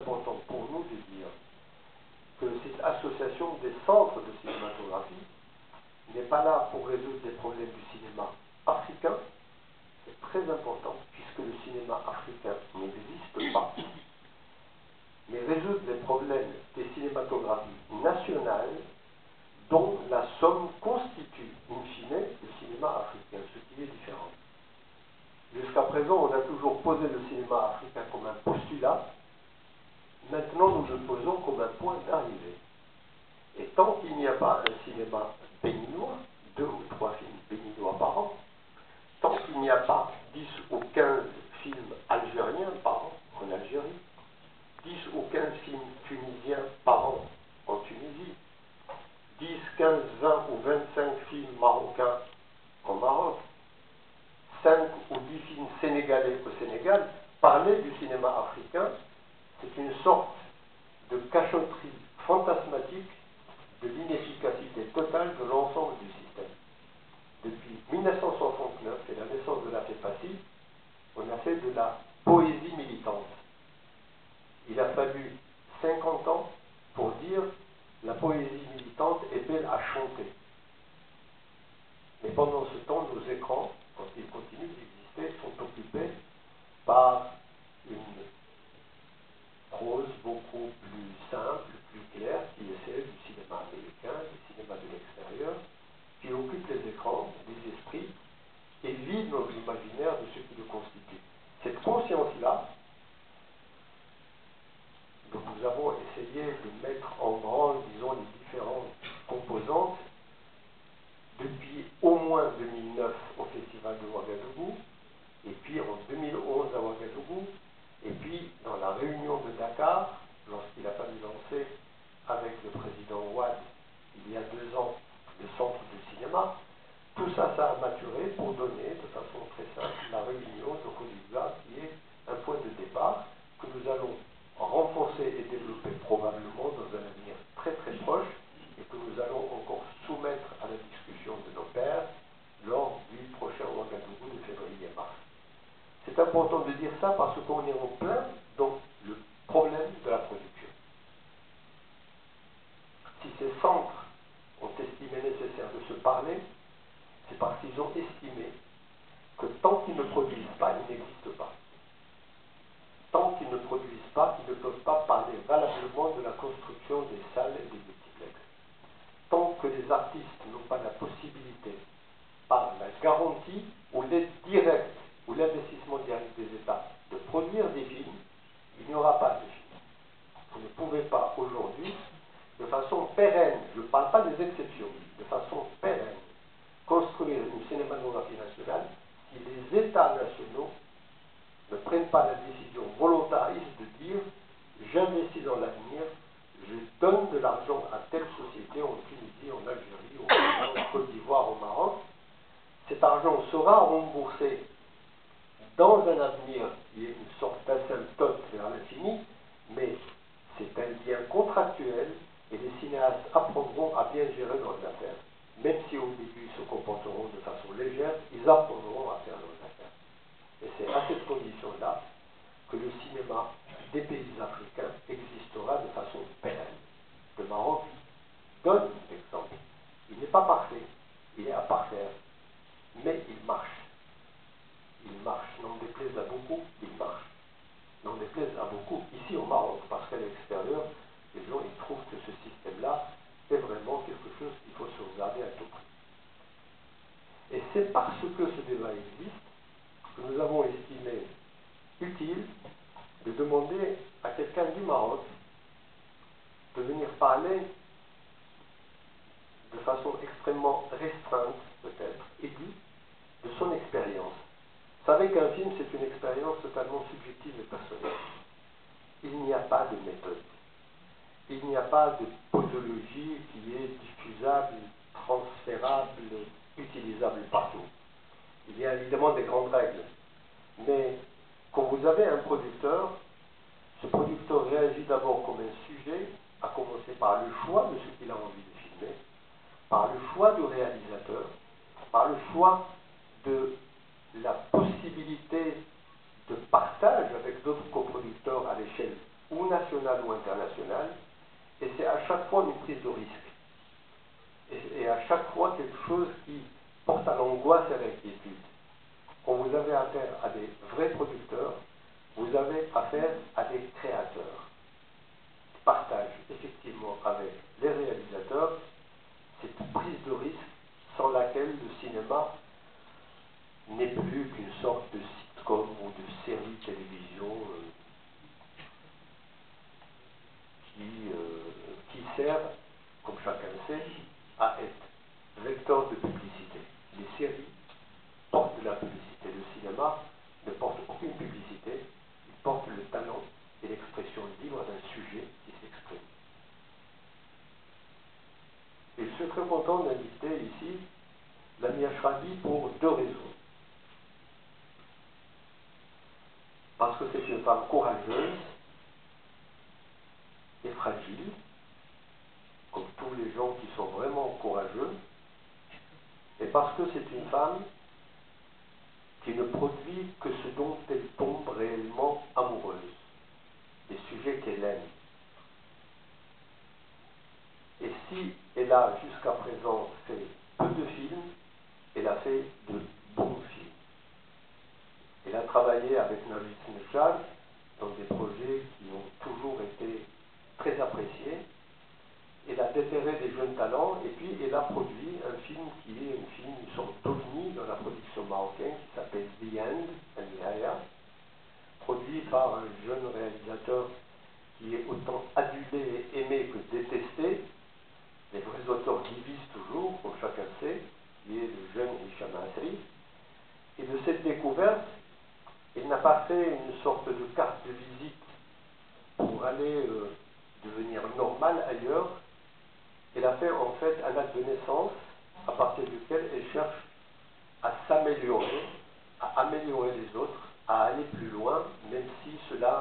important pour nous de dire que cette association des centres de cinématographie n'est pas là pour résoudre des problèmes du cinéma africain. C'est très important puisque le cinéma africain n'existe pas, mais résoudre les problèmes des cinématographies nationales dont la somme constitue, in fine, le cinéma africain, ce qui est différent. Jusqu'à présent, on a toujours posé le cinéma africain comme un postulat. Maintenant, nous le posons comme un point d'arrivée. Et tant qu'il n'y a pas un cinéma béninois, 2 ou 3 films béninois par an, tant qu'il n'y a pas 10 ou 15 films algériens par an en Algérie, 10 ou 15 films tunisiens par an en Tunisie, 10, 15, 20 ou 25 films marocains au Maroc, 5 ou 10 films sénégalais au Sénégal, parler du cinéma africain, c'est une sorte de cachotterie fantasmatique de l'inefficacité totale de l'ensemble du système. Depuis 1969 et la naissance de la FEPACI, on a fait de la poésie militante. Il a fallu 50 ans pour dire la poésie militante est belle à chanter. Mais pendant ce temps, nos écrans, quand ils continuent d'exister, sont occupés par une prose beaucoup plus simple, plus claire, qui est celle du cinéma américain, du cinéma de l'extérieur, qui occupe les écrans, les esprits, et vide notre imaginaire de ce qui le constitue. Cette conscience-là, dont nous avons essayé de mettre en branle, disons, les différentes composantes, depuis au moins 2009 au Festival de Ouagadougou, et puis en 2011 à Ouagadougou, et puis dans la réunion de Dakar, lorsqu'il a fallu lancer avec le président Ouad, il y a 2 ans, le centre du cinéma, tout ça, ça a maturé pour donner de façon très simple la réunion de Kodiga, qui est un point de départ que nous allons renforcer et développer probablement dans un avenir très très proche et que nous allons encore soumettre à la discussion de nos pairs lors du prochain Ouagadougou de février-mars. C'est important de dire ça parce qu'on est en plein dans le problème de la production. Si ces centres ont estimé nécessaire de se parler, c'est parce qu'ils ont estimé que tant qu'ils ne produisent pas, ils n'existent pas. Tant qu'ils ne produisent pas, ils ne peuvent pas parler valablement de la construction des salles et des multiplex. Tant que les artistes n'ont pas la possibilité, par la garantie ou l'aide directe ou l'investissement direct des États, de produire des films, il n'y aura pas de films. Vous ne pouvez pas aujourd'hui, de façon pérenne, je ne parle pas des exceptions, de façon pérenne, construire une cinématographie nationale si les États nationaux ne prennent pas la décision volontariste de dire j'investis dans l'avenir, je donne de l'argent à telle société en Tunisie, en Algérie, au Ghana, en Côte d'Ivoire, au Maroc. Cet argent sera remboursé dans un avenir qui est une sorte d'asymptote vers l'infini, mais c'est un lien contractuel et les cinéastes apprendront à bien gérer leurs affaires. Même si au début ils se comporteront de façon légère, ils apprendront à faire leurs affaires. Et c'est à cette condition-là que le cinéma des pays africains existera de façon pérenne. Le Maroc donne l'exemple. Il n'est pas parfait, il est à parfaire, mais il marche. Il marche. N'en déplaise à beaucoup, il marche. N'en déplaise à beaucoup ici au Maroc, parce qu'à l'extérieur, les gens ils trouvent que ce système-là est vraiment quelque chose qu'il faut sauvegarder à tout prix. Et c'est parce que ce débat existe que nous avons estimé utile de demander à quelqu'un du Maroc de venir parler de façon extrêmement restreinte, peut-être, aiguë, de son expérience. Vous savez qu'un film, c'est une expérience totalement subjective et personnelle. Il n'y a pas de méthode. Il n'y a pas de posologie qui est diffusable, transférable, utilisable partout. Il y a évidemment des grandes règles. Mais quand vous avez un producteur, ce producteur réagit d'abord comme un sujet, à commencer par le choix de ce qu'il a envie de filmer, par le choix du réalisateur, par le choix de la possibilité de partage avec d'autres coproducteurs à l'échelle ou nationale ou internationale, et c'est à chaque fois une prise de risque. Et à chaque fois quelque chose qui porte à l'angoisse et à l'inquiétude. Quand vous avez affaire à des vrais producteurs, vous avez affaire à des créateurs qui partagent effectivement avec les réalisateurs cette prise de risque sans laquelle le cinéma n'est plus qu'une sorte de sitcom ou de série de télévision qui sert, comme chacun sait, à être vecteur de publicité. Les séries portent de la publicité. Le cinéma ne porte aucune publicité, il porte le talent et l'expression libre d'un sujet qui s'exprime. Et je suis très content d'inviter ici Lamia Chrabi pour deux raisons. Parce que c'est une femme courageuse et fragile, comme tous les gens qui sont vraiment courageux, et parce que c'est une femme qui ne produit que ce dont elle tombe réellement amoureuse, des sujets qu'elle aime. Et si elle a jusqu'à présent fait peu de films, elle a fait de bons films. Elle a travaillé avec Navid Sinechal dans des projets qui ont toujours été très appréciés. Elle a déterré des jeunes talents et puis elle a produit un film qui est une sorte d'ovni dans la production marocaine qui s'appelle The End, Al-Nihaya, produit par un jeune réalisateur qui est autant adulé et aimé que détesté. Les vrais auteurs divisent toujours, comme chacun sait, qui est le jeune Hicham Asri. Et de cette découverte, il n'a pas fait une sorte de carte de visite pour aller devenir normal ailleurs. Elle a fait en fait un acte de naissance à partir duquel elle cherche à s'améliorer, à améliorer les autres, à aller plus loin, même si cela